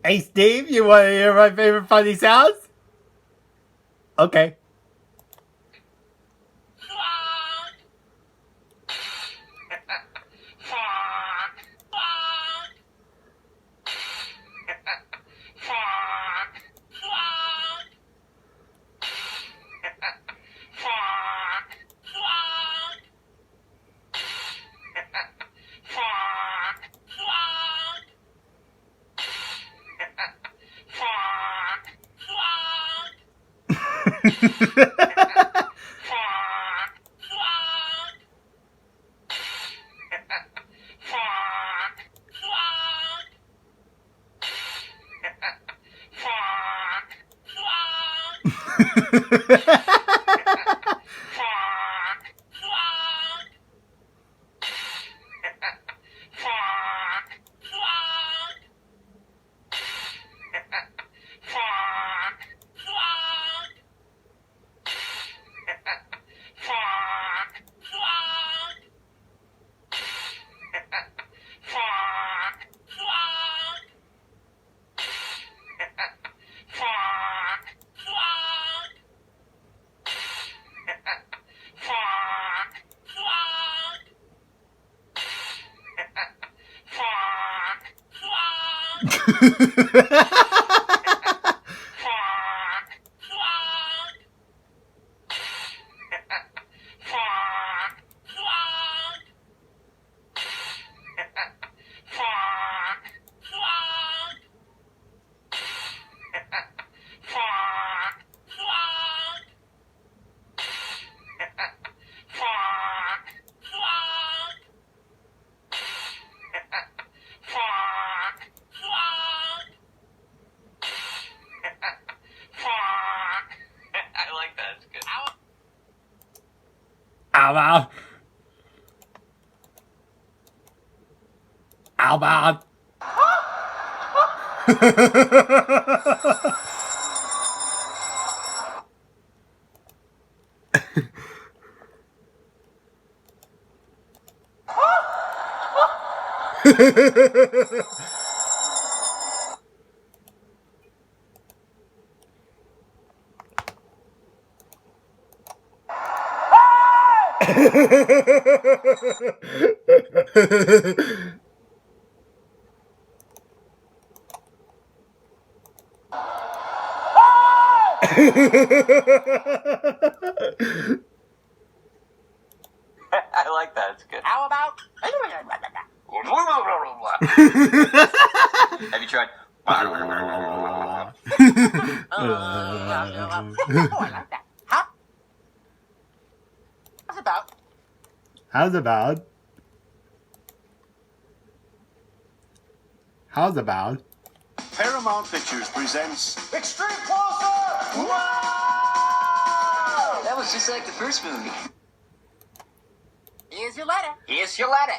Hey, Steve, you want to hear my favorite funny sounds? Okay. I like that. It's good. Ow, ow. Ow, ow. I like that. It's good. How about? Have you tried? Oh, I like that. Huh? How's about? How's about? How's about? Paramount Pictures presents Extreme Closer! Wow! That was just like the first movie. Here's your letter. Here's your letter.